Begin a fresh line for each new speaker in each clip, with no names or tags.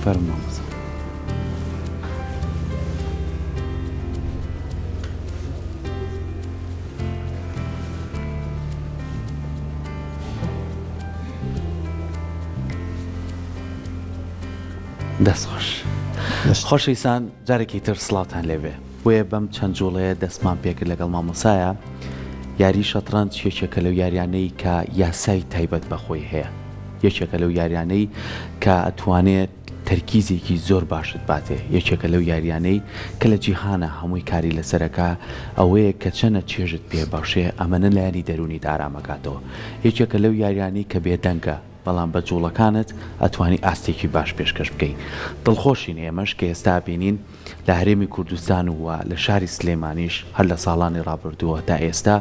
فەرموو. دەستخۆش خۆشەویستان جارێکی تر سڵاوتان لێبێ بۆیە بەم چەند جوڵەیە دەستمان پێکرد لەگەڵ مامۆسایە یاری شەترەنج یەکێکە لەو یاریانەی کە یاسای تایبەت بەخۆی هەیە یەکێکە لەو یاریانەی کە ئەتوانێت تەرکیزێکی زۆر باشت باتێ یەکێکە لەو یاریانەی کە لە جیهانە هەمووی کاری لەسەرەکە ئەوەیە کە چەنە چێژت پێ باشێ ئەمەنە لایانی دەرونی ئارامەکاتەوە یەکێکە لەو یاریانەی کە بێدەنگە بەڵام بە جوڵەکانت ئەتوانی ئاستێکی باش پێشکەش بکەین دڵخۆشین ئێمەش کە ئێستا بینین لە هەرێمی کوردستان وە لە شاری سلێمانیش هەر لە ساڵانی ڕابردووە تا ئێستا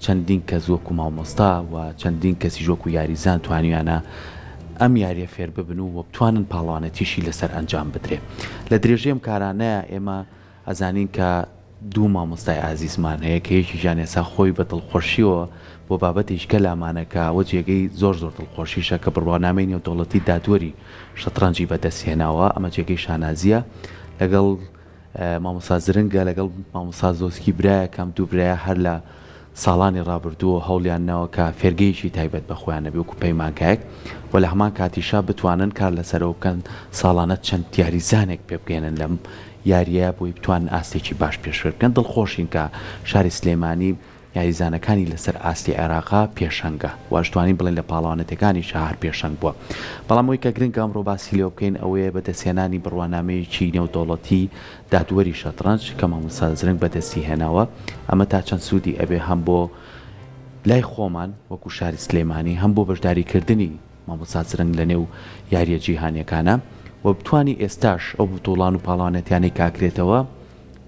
چەندین کەس وەکو مامۆستا و چەندین کەسی ژۆک و یاریزان توانیانە ئەم یاریە فێر ببن و بتوانن پاڵوانەتیشی لەسەر ئەنجام بدرێ لە درێژەیەم کارانەیە ئێمە ئەزانین کە دوو مامۆستای ئازیزمان هەیە کە یەکیژیان ئێستا خۆی بە دڵخۆشیەوە بۆ بابەتێک کە لامانەکە ئەوە جێگەی زۆر دڵخۆشیشە کە بڕوانامەی نێودەوڵەتی دادوەری شەترەنجی بەدەستهێناوە ئەمە جێگەی شانازیە لەگەڵ مامۆستا زرنگە لەگەڵ مامۆستا زۆسکی برایە کەم دوو برایە هەر لە ساڵانی ڕابردووە هەوڵیانەوە کە فێرگەیەکی تایبەت بە خۆیانە بێ وەکو پەیمانگایەک و لە هەمان کاتیشا بتوانن کار لەسەرەوە بکەن ساڵانە چەند دیاریزانێک پێ بگەێنن لەم یاریە بۆی بتوان ئاستێکی باش پێشوە بکەن دڵخۆشین کە شاری سلێمانی یاریزانەکانی لەسەر ئاستی عێراقا پێشەنگە واشتوانین بڵێن لە پاڵەوانەتەکانی شەهر پێشەنگ بووە بەڵام ئەوەی کە گرنگ ئەمڕۆ باسی لێ بکەین ئەوەیە بەدەستهێنانی بڕوانامەیەکی نێودەوڵەتی دادوەری شەترەنج کە مامۆستا زرنگ بەدەستی هێناوە ئەمە تا چەند سوودی ئەبێ هەم بۆ لای خۆمان وەکو شاری سلێمانی هەم بۆ بەشداریکردنی مامۆستا زرنگ لە نێو یاریە جیهانیەکانە و بتوانی ئێستاش ئەو بتوڵان و پاڵانەتیانەی کاکرێتەوە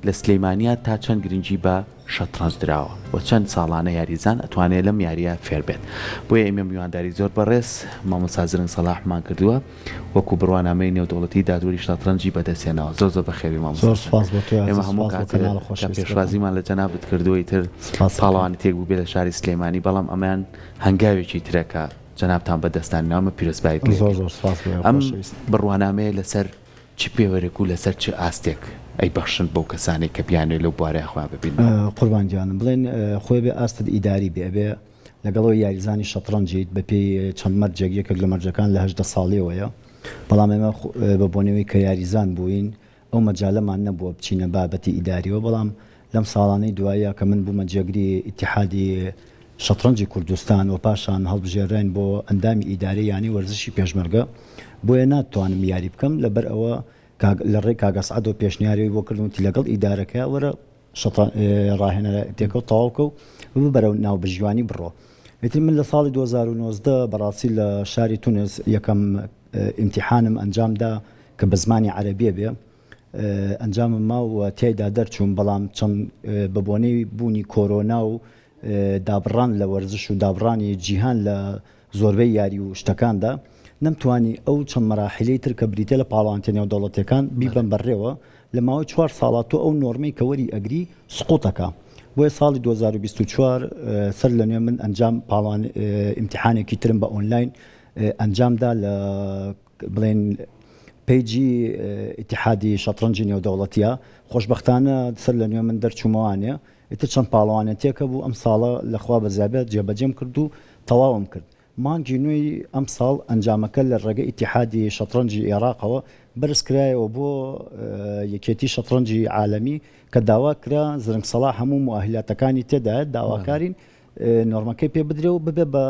لە سلەیمانیا تا چەند گرنگی بە شەترەنج درراوە و چەند ساڵانە یاریزان ئەتوانێت لەم یاریە فێر بێت بۆیە ئێمە میوانداری زۆر بەڕێز مامۆستا زرنگ سەلاحمان کردووە وەکو بڕوانامەی نێودەوڵەتی دادوەری شەترەنجی بەدەستهێناوە زۆر بەخێوی مامۆستا ئێمە هەموو کاتێک پێشوازیمان لە جەنابەت کردووەی تر پاڵەوانێک بوو بێ لە شاری سلێمانی بەڵام ئەمان هەنگاوێکی ترەکە جەنابتان بەدەستان ناومە پیرۆزبایت ئەم بڕوانامەیە لەسەر چ پێوەرێک و لەسەر چ ئاستێک ئەی بەخشن بۆ کەسانێک کە بیانێت لەو بوارەیە خۆیان ببین
قوربانگیانم بڵێن خۆی بێ ئاستت ئیداری بێ لەگەڵەوە یاریزانی شەترەنجیت بە پێی چەند مەرجێک یەکێک لە مەرجەکان لە 18 ساڵیەوەیە بەڵام ئێمە بە بۆنەوەی کە یاریزان بووین ئەو مەجالەمان نەبووە بچینە بابەتی ئیداریەوە بەڵام لەم ساڵانەی دوایە کە من بوومە جێگری ئیتیحادی شەترەنجی کوردستان و پاشان هەڵبژێڕین بۆ ئەندامی ئیداری یانی وەرزشی پێشمەرگە بۆیە ناتوانم یاری بکەم لەبەر ئەوە لە ڕێی کاگە سعەد و پێشنیاری بۆ کردوتی لەگەڵ ئیدارەکە وەرە ڕاهێنەرێکە و تەواوکە و بەرەو ناو بژیوانی بڕۆ ئیتر من لە ساڵی 2019 بەڕاستی لە شاری تونس یەکەم ئیمتیحانم ئەنجامدا کە بە زمانی عەرەبیە بێ ئەنجامم ما و تێیدا دەرچووم بەڵام چەند بەبوونەی بوونی کۆرۆنا و دابڕان لە وەرزش و دابڕانی جیهان لە زۆربەی یاری و شتەکاندا نەمتوانی ئەو چەند مەراحلەی تر کە بریتە لە پاڵەوانتە نێودەوڵەتیەکان بیبەن بەڕێوە لە ماوەی 4 ساڵات تۆ ئەو نۆرمەی کە وەری ئەگری سقوتەکە بۆیە ساڵی 2024 سەر لە نوێ من ئەنجام پاڵان ئیمتیحانێکی ترم بە ئۆنلاین ئەنجامدا لە بڵێن پیجی ئیتیحادی شەترەنجی نێودەوڵەتیە خۆشبەختانە سەر لە نوێ من دەرچوومەوانێ ئیتر چەند پاڵەوانەتێکە بوو ئەم ساڵە لەخوا بەزیابێت جێبەجێم کرد و تەواوم کرد مانگی نوێی ئەم ساڵ ئەنجامەکە لە ڕێگە ئیتیحادی شەترەنجی عێراقەوە بەرز کرایەوە بۆ یەکێتی شەترەنجی عالەمی کە داوا کرا زرنگ سەلاح هەموو موئهلاتەکانی تێدایێت داواکارین نۆرمەکەی پێ بدرێ و ببێ بە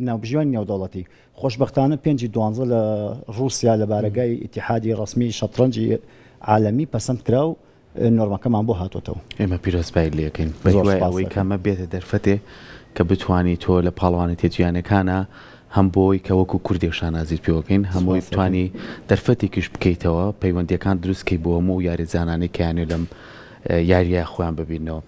ناوبژیوانی نێودەوڵەتی خۆشبەختانە 5/12 لە رووسیا لە بارگای ئیتیحادی ڕسمی شەترەنجی عالەمی پەسەند کرا و نۆرمەکەمان بۆ هاتوۆتەوە
ئێمە پیرۆزبای لەکەین بەوەی کەمە بێتە دەرفەتێ کە بتوانی تۆ لە پاڵەوانە تێجییانەکانە هەم بۆی کە وەکو کوردێکشان نازیت پێوەکەین هەمووی بتانی دەرفەتێکیش بکەیتەوە پەیوەندیەکان دروستکەی بۆ هەموو یاریزانانی کەیانێ لەم یاریە خۆیان ببینەوە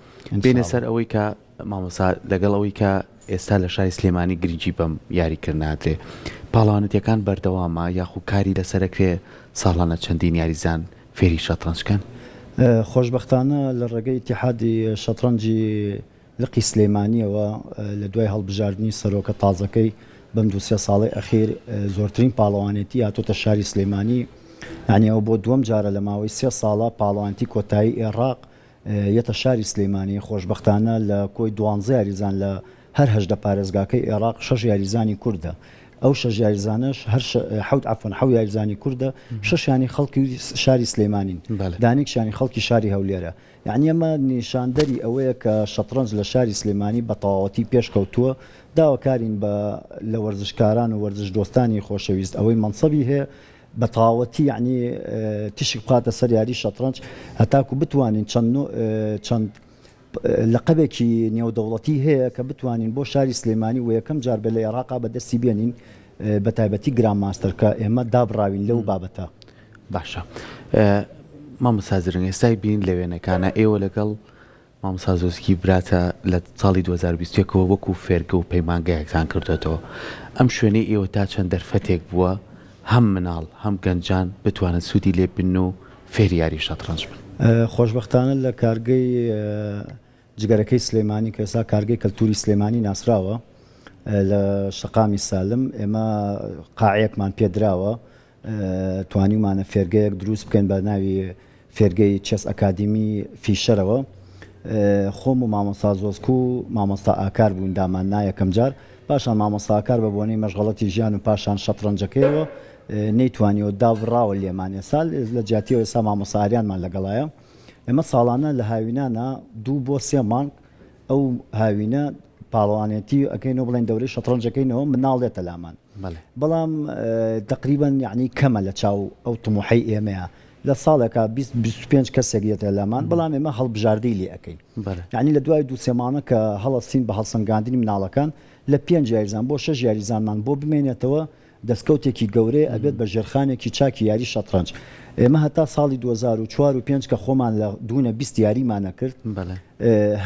بینە سەر ئەوەی کە مامۆستا لەگەڵ ئەوەی کە ئێستا لە شاری سلێمانی گرنگی بەم یاریکردناتێ پاڵەوانەتیەکان بەردەوامە یاخو کاری لەسەرەکرێ ساڵانە چەندین یاریزان فێری شەترەنجکەن
خۆشبەختانە لە ڕێگەی ئیتیحادی شەترەنجی لقی سلێمانیەوە لە دوای هەڵبژاردننی سەرۆکە تازەکەی بەم 2 ساڵی ئەخیر زۆرترین پاڵەوانێتی هاتۆتە شاری سلێمانی يعني ئەو بۆ دووەم جارە لە ماوەی 3 ساڵە پاڵەوانتی کۆتایی عێراق یەتە شاری سلێمانی خۆشبەختانە لە کۆی 12 یاریزان لە هەر هەژدە پارێزگاکەی عێراق 6 یاریزانی کووردە ئەو 6 یاریزانش حەوت یاریزانی کووردە 6یانی خەڵکی شاری سلێمانین دانێکشانی خەڵکی شاری هەولێرە یعنی ئەمە نیشاندەری ئەوەیە کە شەترەنج لە شاری سلێمانی بە تەواوەتی پێشکەوتووە داواکارین لە وەرزشکاران و وەرزش دۆستانی خۆشەویست ئەوەی منسەبی هەیە بە تەواوەتی یعنی تشک بخاتە سەر یاری شەترەنج هەتاکو بتوانین چەند لەقەبێکی نێودەوڵەتی هەیە کە بتوانین بۆ شاری سلێمانی و یەکەم جار بە لە عێراقا بەدەستی بێنین بە تایبەتی گران ماستەر کە ئێمە دابڕاوین لەو بابەتە.
باشە مامۆستا ئێستای بین لە وێنەکانە ئێوە لەگەڵ مامۆستا زۆسکی براتە لە ساڵی 2021ەوە وەکو فێرکە و پەیمانگایەکتان کردێتەوە ئەم شوێنەی ئێوە تا چەند دەرفەتێک بووە هەم مناڵ هەم گەنجان بتوانن سوودی لێ بن و فێری یاری شەترەنج بن.
خۆشبەختانە لە کارگەی جگەرەکەی سلێمانی کە ئێستا کارگەی کەلتوری سلێمانی ناسراوە لە شەقامی سالم ئێمە قاعەیەکمان پێدراوە توانیمانە فێرگەیەک دروست بکەین بە ناوی فێرگەی چێس ئەکادیمی فیشەرەوە خۆم و مامۆستا زۆسک و مامۆستا ئاکار بووین دامان نایەکەم جار پاشان مامۆستا ئاکار بە بۆنەی مەشغەڵەتی ژیان و پاشان شەترەنجەکەیەوە نەیتوانیەوە داڕاوە لێمان ساڵ لە جیاتیەوە ئێستا مامۆستاریانمان لەگەڵایە ئێمە ساڵانە لە هاوینانە 2 بۆ 3 مانگ ئەو هاوینە پاڵەوانێتی ئەەکەینەوە بڵێن دەورەی شەترەنجەکەینەوە مناڵێتە لامان بەڵام تقریبا یعنی کەمە لە چاو ئەو تموحەی ئێمەیە لە ساڵێکە 25 کەسێک یێتە لامان بەڵام ئێمە هەڵبژاردەی لێ ئەەکەین یعنی لە دوای 2 سێمانە کە هەڵەستین بە هەڵسەنگاندنی مناڵەکان لە 5 یاریزان بۆ 6 یاریزانمان بۆ بمێنێتەوە دەستکەوتێکی گەورەی ئەبێت بە ژێرخانێکی چاکی یاری شەترەنج ئێمە هەتا ساڵی 2004 و 5 کە خۆمان لە دوونە 20 یاریمانە کرد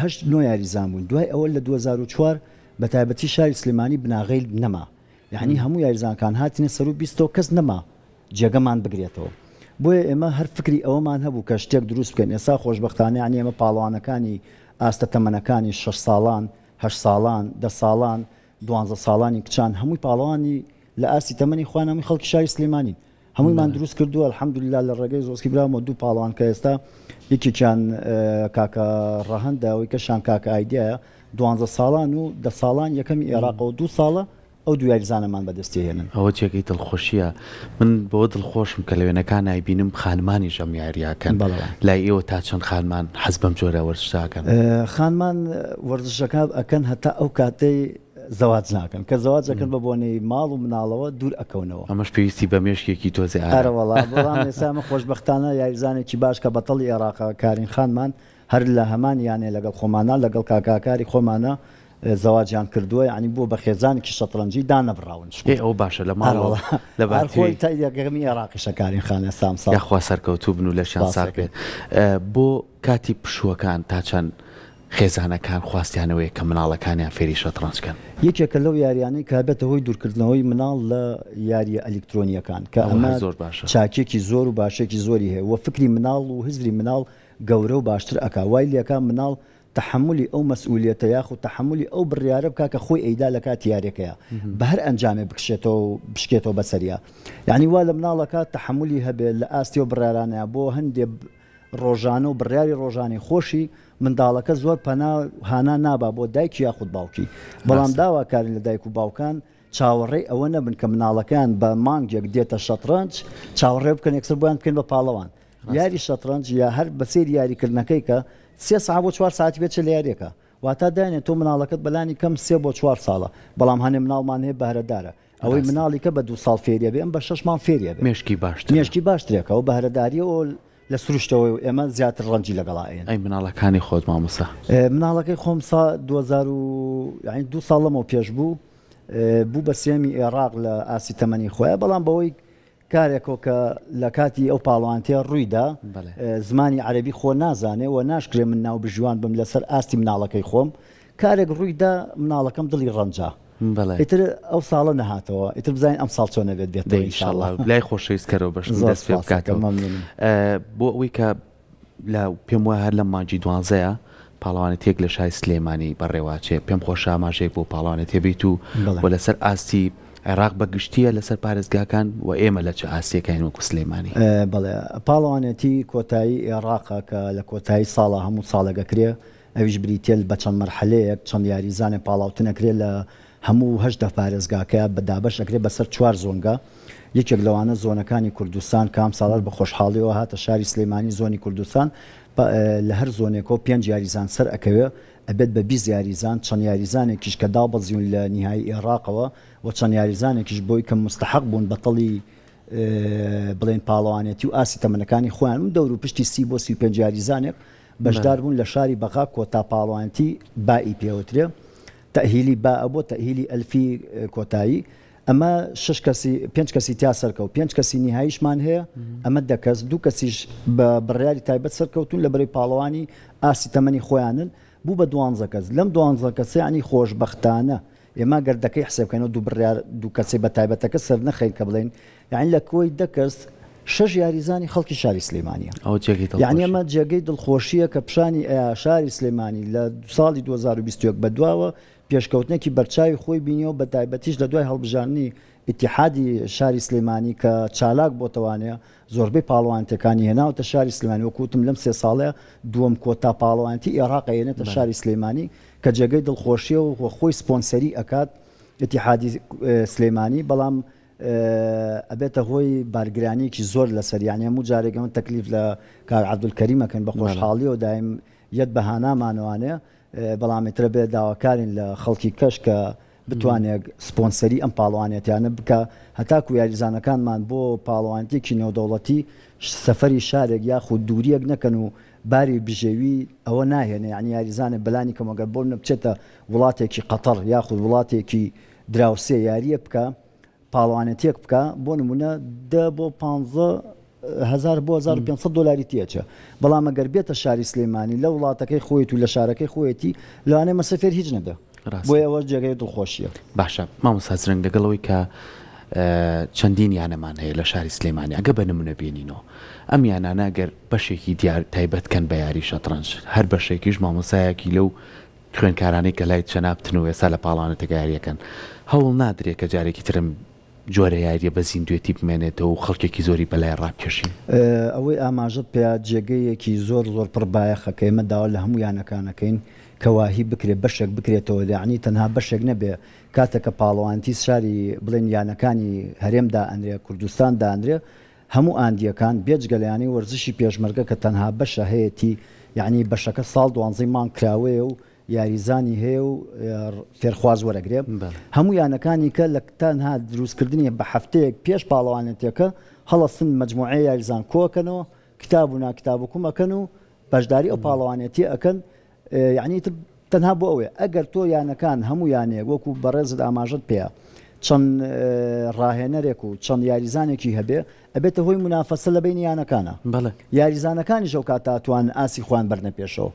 هەشت نۆ یاریزان بوون دوای ئەوە لە 2004 بە تایبەتی شاری سلێمانی بناغەی نەما یعنی هەموو یاریزانکان هاتینە سەر و 20 کەس نەما جێگەمان بگرێتەوە بۆیە ئێمە هەر فکری ئەوەمان هەبوو کە شتێک دروست بکەین ئێستا خۆشبەختانە یعنی ئێمە پاڵەوانەکانی ئاستە تەمەنەکانی 6 ساڵان 8 ساڵان 10 ساڵان 12 ساڵانی کچان هەمووی پاڵەوانی لە ئاستی تەمەنی خوانەمی خەڵکی شاری سلێمانی هەموویمان دروست کردووە الحەمدولله لە ڕێگەی زۆسکی براوە 2 پاڵەوان کە ئێستا یەکێکیان کاکە ڕەهەندەوەی کەشان کاکە ئایدایە 12 ساڵان و 10 ساڵان یەکەمی عێراقەوە 2 ساڵە ئەو دو یاریزانەمان بەدەستی هێنن
ئەوە جێگەی دڵخۆشیە من بۆ دڵخۆشم کە لە وێنەکان نایبینم خانمانی ژەم یاریاکەن لای ئێوە تا چەند خانمان حەز بەم جۆرە وەرزشاکەن
خانمان وەرزشەکە ئەکەن هەتا ئەو کاتەی زەواج ناکەن کە زەواجەکەن بە بۆنەی ماڵ و مناڵەوە دوور ئەکەونەوە
ئەمەش پێویستی بە مێشکێکی تۆزێ
ئارەوەڵا بەڵام ئێسامە خۆشبەختانە یاریزانێکی باش کە بەتەڵی عێراق کارین خانمان هەر لە هەمان یانێ لەگەڵ خۆمانە لەگەڵ کاکاکاری خۆمانە زەواجیان کردووە یعنی بۆ بە خێزانێکی شەترەنجی دانەبراون
ئەو باشە لە ماڵەوە
لە بارخۆی تایدەگەمی عێراقی شەکارین خانە سامسا
یاخوا سەرکەوتوو بن و لەشیان ساک بێت بۆ کاتی پشووەکان تا چەند خێزانەکان خواستیانەوەی کە مناڵەکانیان فێری شەترەنجکەن
یەکێکە لەو یاریانەی کە بێتە هۆی دوورکردنەوەی مناڵ لە یاریە ئەلکترۆنیەکان کە ئەمە
زۆر باشە
چاکێکی زۆر و باشێکی زۆری هەیە و فکری مناڵ و هزری مناڵ گەورە و باشتر ئەکا وای لێکا مناڵ تحملی ئەو مەسئولیەتە یاخود تحملی ئەو بڕیارە بکا کە خۆی ئەیدا لە کات یاریەکەیە بە هەر ئەنجامێ بشکێتەوە بەسەریە یعنی وا لە مناڵەکە تحملی هەبێت لە ئاستی و بڕیارانەیە بۆ هەندێک ڕۆژانە و بڕیاری ڕۆژانی خۆشی منداڵەکە زۆر پەنا هانا نابا بۆ دایکی یاخود باوکی بەڵام داواکارین لە دایک و باوکان چاوەڕێی ئەوە نەبن کە مناڵەکان بە مانگێک دێتە شەترەنج چاوەڕێ بکەن یەکسەر بۆیان بکەن بە پاڵەوان یاری شەترەنج یا هەر بەسێر یاریکردنەکەی کە 3 ساعت بۆ 4 ساعتی بێت لە یاریەکە واتە داێنێت تۆ مناڵەکەت بەلانی کەم 3 بۆ 4 ساڵە بەڵام هەنێ مناڵمان هەیە بەهرەدارە ئەوەی مناڵی کە بە 2 ساڵ فێریە بێ ئەم بە 6 مان فێریە بێ مێشکی باشترێکە و بەهرەداریەوە لە سروشتەوەی ئێمە زیاتر ڕەنجی لەگەڵایەن
ئەی مناڵەکانی خۆت مامۆستا
مناڵەکەی خۆم 2 ساڵەمەوە پێش بوو بە سێمی عێراق لە ئاسی تەمەنی خۆیە بەڵام بەوەی کارێکەوە کە لە کاتی ئەو پاڵوانتێ ڕوویدا زمانی عەرەبی خۆ نازانێ و ناشکرێ من ناو بژوان بم لەسەر ئاستی مناڵەکەی خۆم کارێک ڕوویدا مناڵەکەم دڵی ڕەنجا ئیتر ئەو ساڵە نەهاتەوە ئیتر بزانین ئەم ساڵ چۆنە بێت بێتەوە ئینشاءڵڵا
لای خۆشەویستکەرەوە بەش دەست پێ بکاتەوە بۆ ئەوەی کە لە پێم وایە هەر لە مانگی 12ەیە پاڵەوانێتێک لە شای سلێمانی بەڕێواچێ پێم خۆشە ئاماژەیەک بۆ پاڵەوانێت هێبیت و بۆ لەسەر ئاستی عێراق بەگشتیە لەسەر پارێزگاکان و ئێمە لە چه ئاسیەکەین وەکو سلەیمانی.
بەڵێ پاڵەوانێتی کۆتایی عێراقا کە لە کۆتایی ساڵە هەموو ساڵەگەکرێ ئەویش بریتێل بە چەند مەرحەلەیەک چەند یاریزانێ پاڵاوتنەکرێت لە هەموو هەشدە پارێزگاکە بە دابەش ئەکرێت بەسەر 4 زۆنگە. یەکێک لەوانە زۆنەکانی کوردستان کام ساڵات بە خۆشحاڵیەوە هاتە شاری سلەیمانی زۆنی کوردستان لە هەر زۆنێکەوە 5 یاریزان سەر ئەکەوێ ئەبێت بە 20 یاریزان چەند یاریزانێکیش کە دابەزیون لە نیهای عێراقەوە و چەند یاریزانێکیش بۆی کە مستحق بوون بەتەڵی بڵێن پاڵەوانێتی و ئاسی تەمەنەکانی خۆیان و دەور و پشتی 30 بۆ 35 یاریزانێک بەشدار بوون لە شاری بەغا کۆتا پاڵەوانێتی بائی پێوترێ تەهیلی با ئەبوو تەهیلی ئەلفی کۆتایی. ئەمە 5 کەسی تیا سەرکەوت 5 کەسی نیهاییشمان هەیە ئەمە 10 کەس 2 کەسیش بە بڕیاری تایبەت سەرکەوتون لە بەرەی پاڵەوانی ئاسی تەمەنی خۆیانن بوو بە 12 کەس. لەم 12 کەسە ینی خۆشبەختانە ئێمە گەردەکەی حسابکەینەوە دوو کەسی بە تایبەتەکە سەر نەخەین کە بڵێن یعنی لە کۆی 10 کەس 6 یاریزانی خەڵکی شاری سلەیمانیە. یعنی ئەمە جێگەی دڵخۆشیە کە پیشانی شاری سلەیمانی لە ساڵی 2021 بەدواوە پێشکەوتنێکی بەرچاوی خۆی بینیەوە بە تایبەتیش لە دوای هەڵبژاردننی ئیتیحادی شاری سلەیمانی کە چالاک بۆتەوانەیە زۆربەی پاڵەوانتەکانی هێناوەتە شاری سلەیمانی وەکوتم لەم 3 ساڵەیە دووەم کۆتا پاڵەوانتی عێراق هێنێتە شاری سلەیمانی کە جێگەی دڵخۆشیە و خۆی سپۆنسەری ئەکات ئیتیحادی سلەیمانی بەڵام ئەبێتە هۆی بارگرانیەکی زۆر لەسەر یانی هەموو جارێک ئەمە تەکلیف لە کار عەبدولکەریمەکەن بە خۆشحاڵیەوە دایم یەت بەهانامانەوانەیە بەڵامێترە بێ داواکارین لە خەڵکی کەش کە بتوانێت سپۆنسەری ئەم پاڵەوانێتیانە بکە هەتاکو یاریزانەکانمان بۆ پاڵەوانتێکی نێودەوڵەتی سەفەری شارێک یاخود دووریەک نەکەن و باری بژێوی ئەوە ناهێنێ یعنی یاریزانە بەلانی کەمەگەر بۆ بچێتە وڵاتێکی قەتەر یاخود وڵاتێکی دراوسێ یاریە بکە پاڵەوانێتێک بکە بۆ نمونە 10 بۆ 15,000 بۆ 1500 دلاری تێچە بەڵام ئەگەر بێتە شاری سلەیمانی لە وڵاتەکەی خۆیت و لە شارەکەی خۆیەتی لەوانەیە مەسەفێر هیچ نەبێ بۆی ئەوە جێگەی دڵخۆشیە.
باشە مامۆستا زرنگ لەگەڵەوەی کە چەندین یانەمان هەیە لە شاری سلەیمانی ئەگە بە نمونە بێنینەوە ئەم یانانە ئەگەر بەشێکی دیار تایبەتکەن بە یاری شەترەنج هەر بەشێکیش مامۆسایەکی لەو خوێندکارانەی کە لای چەنابتن و ئێستا لە پاڵانەتەکە یاریەکەن هەوڵ نادرێت کە جارێکی ترم جۆرە یاریە بە زیندوێتی بمێنێتەوە و خەڵکێکی زۆری بەلای ڕابکێشین.
ئەوەی ئاماژت پێ جێگەیەکی زۆر پڕ بایەخەکە ئێمە داوا لە هەموو یانەکانەکەین کەواهی بکرێت بەشێک بکرێتەوە یعنی تەنها بەشێک نەبێ کاتێکە پاڵەوانتی شاری بڵێن یانەکانی هەرێمدا ئەندرێ کوردستاندا ئەندرێ هەموو ئاندیەکان بێجگەلیانی وەرزشی پێشمەرگە کە تەنها بەشە هەیەی یعنی بەشەکە ساڵ 12 مان کراوەیە و یاریزانی هەیە و فێرخواز وەرەگرێ هەموو یانەکانی کە لە تەنها دروستکردنی بە هەفتەیەک پێش پاڵەوانێتەکە هەڵەستن مەجموعەیە یاریزان کۆکەنەوە کتاب و ناکتاب و کومەکەن و بەشداری ئەو پاڵەوانێتی ئەکەن یعنی تەنها بۆ ئەوەیە ئەگەر تۆ یانەکان هەموو یانەیەک وەکو بەڕێزت ئاماژت پێە چەند ڕاهێنەرێک و چەند یاریزانێکی هەبێ ئەبێتە هۆی منافەسە لە بینی یانەکانە یاریزانەکانی ژەو کاتاتوان ئاسی خوان بەرنە پێشەوە.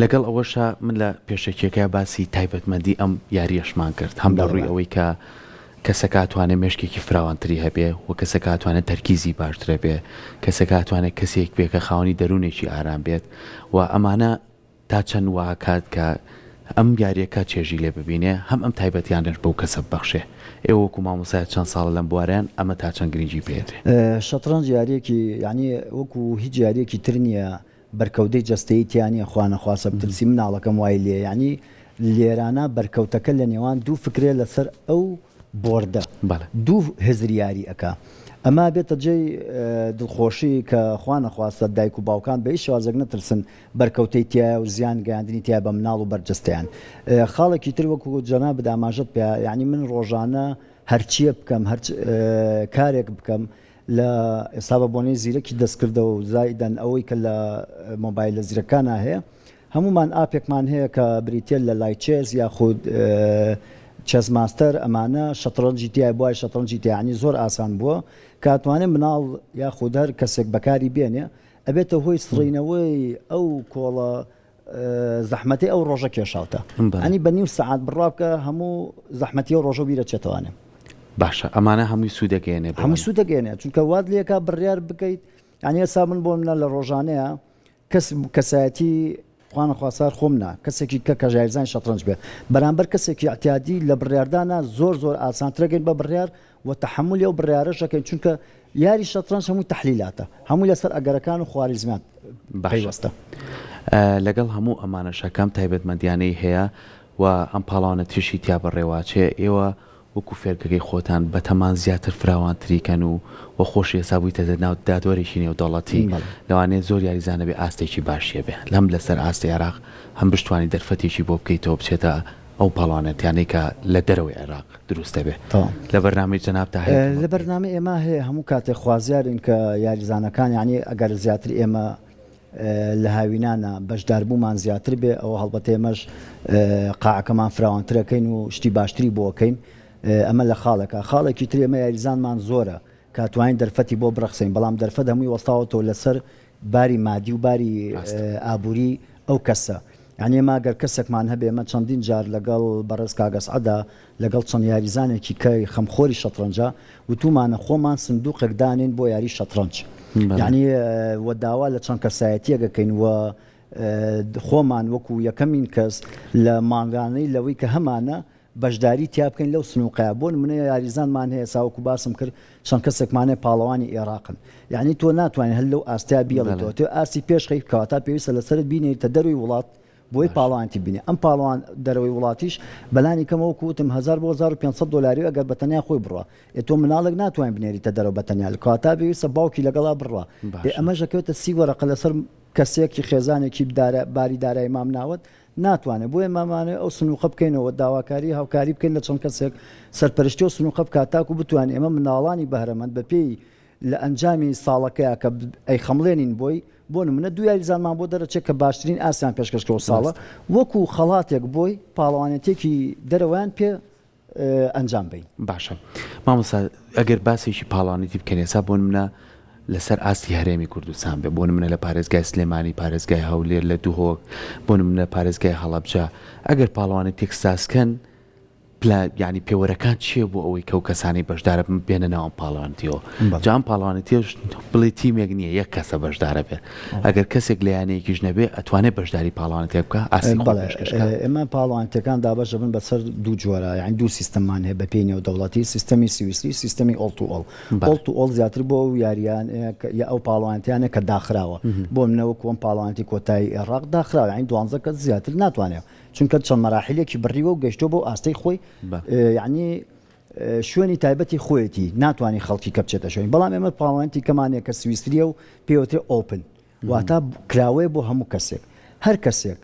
لەگەڵ ئەوەشە من لە پێشەکیەکە باسی تایبەتمەندی ئەم یاریەشمان کرد هەم لە ڕووی ئەوەی کە کەسەکاتوانێت مێشکێکی فراوانتری هەبێ و کەسەکاتوانێت تەرکیزی باشترە بێ کەسەکاتوانێت کەسێک بێ کە خاوەنی دەروونێکی ئارام بێت و ئەمانە تا چەند واکات کە ئەم یاریەکە چێژی لێ ببینێ هەم ئەم تایبەتیانش بەو کەسە بەخشێ ئێوە وەکو مامۆسای چەند ساڵ لەم بوارەیان ئەمە تا چەند گرنگی پێێت
شەترەنج یاریەکی یعنی وەکو هیچ یاریەکی تر نییە بەرکەوتەی جەستەیی تیانە خوانەخواسە بترسی مناڵەکەم وای لێ ینی لێرانە بەرکەوتەکە لە نێوان دوو فکرێ لەسەر ئەو بۆردە دوو هزریاری ئەکا ئەما بێتە جێی دڵخۆشی کە خوانەخواستە دایک و باوکان بە هیچ شێوازێک نەترسن بەرکەوتەی تایە و زیان گەیاندنی تیا بە مناڵ و بەرجەستەیان خاڵێکی تر وەکو جەناب داماژت پێ یعنی من ڕۆژانە هەرچیە بکەم هەر کارێک بکەم لە ئێستا بۆنەی زیرەکی دەستکردەوە و زایدەن ئەوەی کە لە مۆبایلە زیرەکانە هەیە هەمومان ئاپێکمان هەیە کە بریتێل لە لایچێز یاخود چەس ماستەر ئەمانە شەترەنجی تیای بۆی شەترەنجی تیانی زۆر ئاسان بووە کاتوانێت مناڵ یاخود هەر کەسێک بەکاری بێنێ ئەبێتە هۆی سڕینەوەی ئەو کۆڵە زەحمەتی ئەو ڕۆژە کێشاوتە ئەنی بە نیو سەعات بڕابکە هەموو زەحمەتی ئەو ڕۆژە بیرە چێتوانێ
باشە ئەمانە هەمووی سوودەگەێنێ
هەمووی سوودەگەێنێ چونکە واد لێکا بڕیار بکەیت یعنی ئێستا من بۆ منە لە ڕۆژانەیە کەسایەتی خوانە خواسار خۆمنا کەسێکی کە ژایرزانی شەترەنج بێ بەرامبەر کەسێکی اعتیادی لە بڕیاردانە زۆر ئاسانترەگەین بە بڕیار و تحملی ئەو بڕیارەشەکەین چونکە یاری شەترەنج هەمووی تەحلیلاتە هەمووی لەسەر ئەگەرەکان و خواریزمیان پەیوەستە
لەگەڵ هەموو ئەمانەشەکەم تایبەتمەندیانەی هەیە و ئەم پاڵاوانە تریشی تیا بەڕێواچێ ئێوە وەکو فێرکەکەی خۆتان بە تەمان زیاتر فراوانتریکەن و خۆشی هێسابوویتە دەناو دادوەرێکی نێودەوڵەتی لەوانەیە زۆر یاریزانە بێ ئاستێکی باشیە بێ لەم لەسەر ئاستی عێراق هەم بشتوانی دەرفەتێکی بۆ بکەیتەوە بچێتە ئەو پاڵانەتیانەی کە لە دەرەوەی عێراق دروستە بێ لە بەرنامەی جەنابتە هەیە
لە بەرنامە ئێمە هەیە هەموو کاتێک خوازیارین کە یاریزانەکان یعنی ئەگەر زیاتر ئێمە لە هاوینانە بەشداربوومان زیاتر بێ ئەوە هەڵبەت ئێمەش قاعەکەمان فراوانترەکەین و شتی باشتری بۆکەین ئەمە لە خاڵێکی تر ئێمە یاریزانمان زۆرە کاتوانین دەرفەتی بۆ بڕخسەین بەڵام دەرفەت هەمووی وەستاوەتەوە لەسەر باری مادی و باری ئابووری ئەو کەسە یعنی ئێمە گەر کەسێکمان هەبێ ئێمە چەندین جار لەگەڵ بەڕێز کاگەسعەدا لەگەڵ چەند یاریزانێکی کەی خەمخۆری شەترەنجە وتومانە خۆمان سندوقێک دانین بۆ یاری شەترەنج یعنی وەداوا لە چەند کەسایەتیەکەکەین و خۆمان وەکو یەکەمین کەس لە ماگانەی لەوەی کە هەمانە بەشداری تیا بکەین لەو سنووقەیە بۆ نمونە یاریزانمان هەیە ساوەکو باسم کرد چەند کەسێکمانێ پاڵەوانی عێراقن یعنی تۆ ناتوانین هەر لەو ئاستیا بیڵێتەوە تۆ ئاستی پێشخەی کەواتە پێویستە لەسەرت بینێتە دەروی وڵات بۆی پاڵەوانتی بینێ ئەم پاڵەوان دەرەوەی وڵاتیش بەلانی کەمەوە کوتم 1000 بۆ 1500 دلاری ئەگەر بەتەنیا خۆی بڕوە تۆ مناڵک ناتوانین بنێریتە دەرەوە بەتەنیا کەواتە پێویستە باوکی لەگەڵا بڕوە ئەمە ژەکەوتە سی وەرەقە لەسەر کەسێکی خێزانێکی باری دارایی مام ناوت ناتوانێت بۆیە مامانێ ئەو سنووقە بکەینەوە داواکاری هاوکاری بکەین لە چەند کەسێک سەرپەرشتی و سنووقە بکاتاکو بتوانین ئێمە مناڵانی بەهرەمەند بەپێی لە ئەنجامی ساڵەکەیە کە ئەی خەمڵێنین بۆی بۆ نمونە دو یاریزانمان بۆ دەرەچێت کە باشترین ئاسیان پێشکەشکەوە ساڵە وەکو خەڵاتێک بۆی پاڵەوانێتێکی دەرەوەیان پێ ئەنجام بین
باشە مامۆستا ئەگەر باسێکی پاڵانێتی بکەین ئێستا بۆ نمونە لەسەر ئاستی هەرێمی کوردستان بێ بۆ نمونە لە پارێزگای سلێمانی پارێزگای هەولێر لە دووهۆک بۆ نمونە پارێزگای هەڵەبجە ئەگەر پاڵەوانی تێکساسکەن ینی پێوەرەکان چییە بۆ ئەوەی کەو کەسانی بەشدارە بێنە ناوم پاڵەوانتیەوە جام پاڵەوانی تێش بڵێ تیمێک نییە یەک کەسە بەشدارە بێت ئەگەر کەسێک لە یانەیەکیش نەبێ ئەتوانێت بەشداری پاڵەوانێک بکە
ئێمە پاڵەوانتەکان دابەشە بن بەسەر دوو جۆرە یان دوو سیستەممان هەیە بە پێی نێودەوڵەتی سیستەمی سویسری سیستەمی ئۆڵ تو ئۆڵ زیاتر بۆ یاریان یا ئەو پاڵەوانتیانە کە داخراوە بۆ منەوە کۆم پاڵەوانتی کۆتایی عێراق داخراوە یعنی 12 کەس زیاتر ناتوانێت چونکە چەند مەراحلێکی بڕیوە و گەشتۆ بۆ ئاستەی خۆی یعنی شوێنی تایبەتی خۆیەتی ناتوانانی خەڵکی کە بچێتە شوێن بەڵام ئێمە پاڵەوانتی کەمانێک کە سویسریە و پێوترێ ئۆپن واتە کراوەیە بۆ هەموو کەسێک هەر کەسێک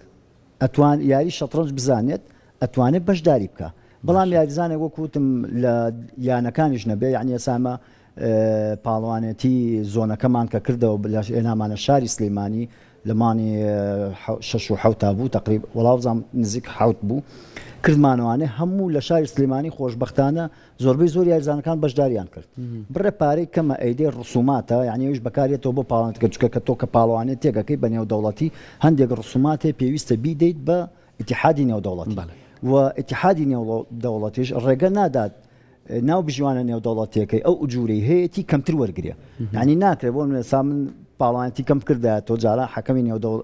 ئەتوان یاری شەترەنج بزانێت ئەتوانێت بەشداری بکە بەڵام یاریزانێک وەکوتم لە یانەکانیش نەبێ یعنی ئێسامە پاڵەوانێتی زۆنەکەمان کە کردەوە ئێنامانە شاری سلەیمانی لەمانی 6 و 7 بوو تقریب وەڵاوزام نزیک 7 بوو کردمانوانێ هەموو لە شاری سلێمانی خۆشبەختانە زۆربەی زۆر یاریزانەکان بەشداریان کرد بڕێ پارەی کەمە ئەیدێ ڕسوماتە یعنی ئەوش بەکارێتەوە بۆ پاڵەوانیتکە چکە کە تۆ کە پاڵەوانێت تێگەکەی بە نێودەوڵەتی هەندێک ڕسوماتێ پێویستە بیدەیت بە ئیتیحادی نێودەوڵەتی و ئیتیحادی نێودەوڵەتیش ڕێگە نادات ناو بژوانە نێودەوڵەتیەکەی ئەو ئوجورەی هەیەی کەمتر وەرگێ یعنی ناکرێت بۆ من سامن پاڵەوانیتی کەم کردایە تۆ جارە حەکەمی نێودەوڵ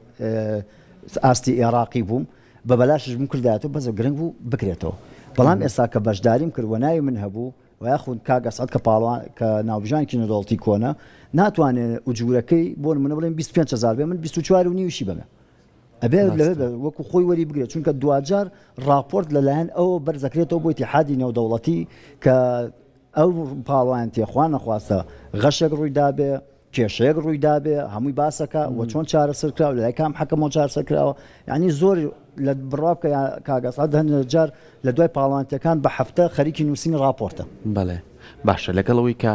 ئاستی عێراقی بووم بە بەلاشش بم کردایەوە بەزە گرنگ بوو بکرێتەوە بەڵام ئێستا کە بەشداریم کردوە ناوی من هەبوو و یاخود کاگەسعەد کە پاڵەوان کە ناوبژانێکی نێودەوڵەتی کۆنە ناتوانێت ئوجورەکەی بۆ نمونە بڵێن 25000 بێ من 24 و نیوشی بەمە ئەبێ وەکو خۆی وەری بگرێت چونکە دوجار راپۆرت لەلایەن ئەوە بەرزەکرێتەوە بۆ ئیتیحادی نێودەوڵەتی کە ئەو پاڵەوانتیە خوا نەخواستە غەشێک ڕوویدا بێ کێشەیەک ڕوویدا بێ هەمووی باسەکە و چۆن چارەسەرکراوە لە کام حەکەمەوە چارەسەرکراوە یعنی زۆر لە بڕاوکە کاگەسعەد هەندێک جار لە دوای پاڵەوانتیەکان بە هەفتە خەریکی نووسینی راپۆرتە
بەڵێ باشە لەگەڵەوەی کە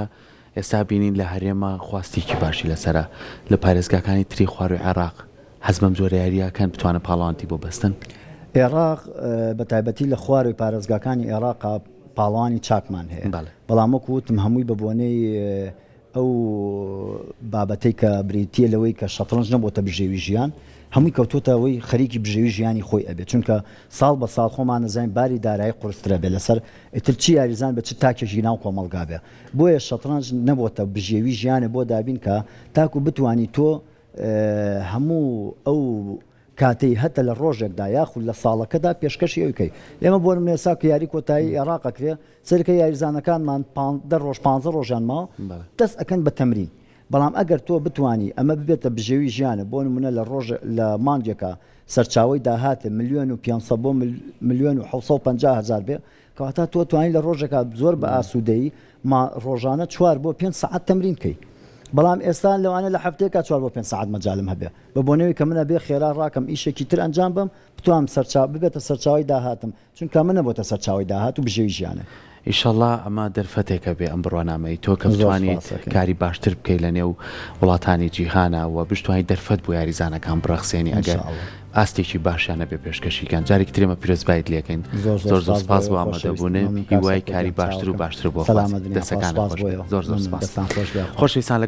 ئێستا بینین لە هەرێمە خواستێکی باشی لەسرە لە پارێزگاکانی تری خواروی عێراق حەزمەم زۆر یاریەکان بتوانە پاڵەوانتی بۆ بەستن
عێراق بە تایبەتی لە خواروی پارێزگاکانی عێراقا پاڵەوانی چاکمان هەیە بەڵام وەکو وتم هەمووی بە بۆنەی ئەو بابەتەی کە بریتیە لەوەی کە شەترەنج نەبووتە بژێوی ژیان هەمووی کەوتوتەوەی خەریکی بژێوی ژیانی خۆی ئەبێت چونکە ساڵ بە ساڵ خۆمان نەزانین باری دارایی قورسترە بێت لەسەر ئیتر چی یاریزان بە چ تاکێکی ناو کۆمەڵگا بێ بۆیە شەترەنج نەبووتە بژێوی ژیانە بۆ دابین کە تاکو بتوانی تۆ هەموو ئەو کاتی هەتە لە ڕۆژێکدا یاخود لە ساڵەکەدا پێشکەشی ئەوکەی ئێمە بۆ نمێسا کە یاری کۆتایی عێراقەکرێ سەرکە یاریزانەکانمان 15 ڕۆژیان ماوە دەست ئەکەن بە تەمرین بەڵام ئەگەر تۆ بتانی ئەمە ببێتە بژێوی ژیانە بۆ نمونە لە مانگێکە سەرچاوی داهاتە 1,500,000 بۆ 1,750,000 بێ کەواتە تۆ توانی لە ڕۆژێکە زۆر بە ئاسوودەیی ڕۆژانە 4 بۆ 5 سعات تەمرین کەی بەڵام ئێستا لەوانە لە هەفتەیەکە 4 بۆ 5 سعات مەجالم هەبێ بە بۆنەوەی کە منە بێ خێرا ڕاکەم ئیشێکی تر ئەنجام بم بتوانم ببێتە سەرچاوی داهاتم چونکە منە بۆتە سەرچاوی داهات و بژێوی ژیانە
ئیشەڵڵا ئەمە دەرفەتێکە بێ ئەم بڕوانامەی تۆ کە بتوانانی کاری باشتر بکەی لە نێو وڵاتانی جیهانە و بتوانانی دەرفەت بۆ یاریزانەکان بڕەخسێنی ئەگەر ئاستێکی باشیانە بێ پێشکەشیکان جارێک ترێمە پیرۆزبایت لێکەین زۆر سپاس بۆ ئامادەبوونێ هیوای کاری باشتر و باشتر بۆ دەسەکان زۆر سپاس خۆشویستان لەگەڵ